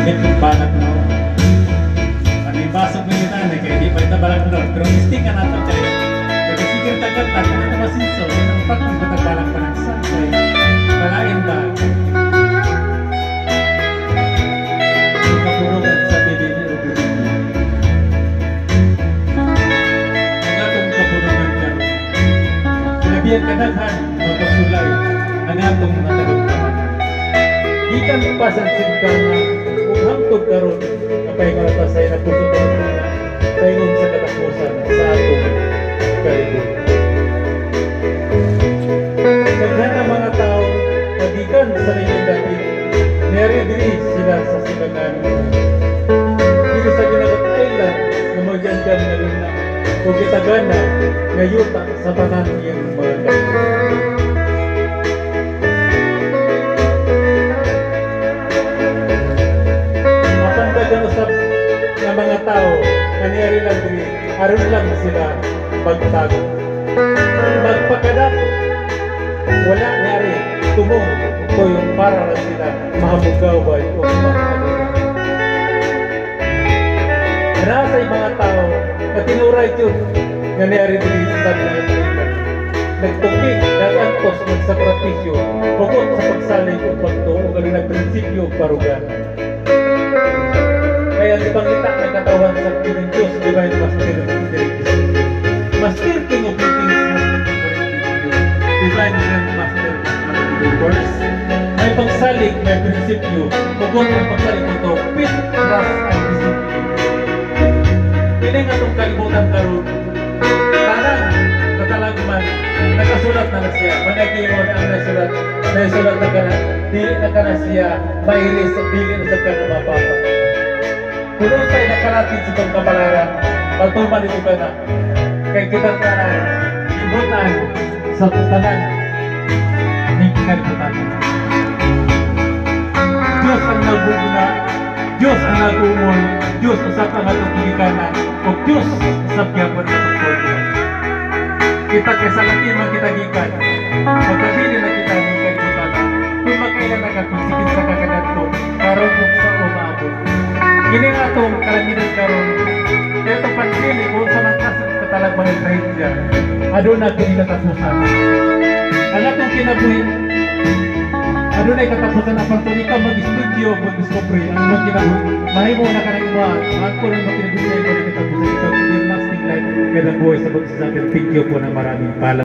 limit ng balat no. Ano yung basok mo yun na, kaya di pa ito balat no. Pero mistik ka nato kayo. Pero sige tagat-tag, kung ito masinso, yun ang pag magbatag-balak pa ng sansay. Palain ba? Yung kapurugan sa bibili o bibili. Ang atong kapurugan ka rin. Sinabihan ka daghan, magpasulay, ang atong natagod naman. Ikan pasan sigda nga kung hangtod karon kapay nga natasay na puso tayo na paingon sa katapusan sa atong kalibutan. Daghan ang mga tao nagikan sa nilang dati nere-diri sila sa silangan. Dito sa ginagat island na magyandan nga luna o kitagana nga yuta sa tanan niyang mga kapatid. Ng mga tao na niyari lang din, aron lang sila magtago. Magpakadat, wala niyari, tumong ko yung para lang sila mahamugaway o makakalimutan. Narasay mga tao na tinuray yun na niyari din sa mga kailan. Nagtukik, nagantos, nagsakripisyo, bukod sa pagsalig o pagtuo, galing na prinsipyo o parugan. Kaya di pangita ng katawan sa Pilipinas Diyos, Divine Master of Spirits. Master King of Things, Divine Master of Universe. May pagsalig, may prinsipyo, bukod ng pagsalig ito, pit, trust, and discipline. Hindi nga itong kalimutan karoon, tanang katalagman, nakasulat na siya, managay mo na ang nasulat na ka na, dili na ka na siya, mailis at dili na sa ka na mapapa. Kung sa'y nakarating sa itong kapalaran, pagtuman ito ka na, kay kitang ka na, ibutan sa tanan, hindi kinalimutan. Diyos ang naguguna, Diyos ang nag-uumon, Diyos usap ang atong kilikanan, o Diyos usap yapon ang atong kulina. Kita kasalatin man kita gikan, magkabili na kita ng kalimutan, kung makailan na kakunsikin sa kakanato, karon kung sa umaabot. Ini nga itong kalaminan karon. Kaya itong pandemya, kung sa mga katalag mga trahedya, adun na itong katapusan. Ang atong kinabuhi, adun na katapusan ang pagtuloy ka mag-studio, mag-discovery, ang mong kinabuhi. Mahimo na ka na imaan, ako rin mo kinabuhi na katapusan. Ikaw, yung lasting life, kaya buhay sa pagsasakin. Thank you po na maraming pala.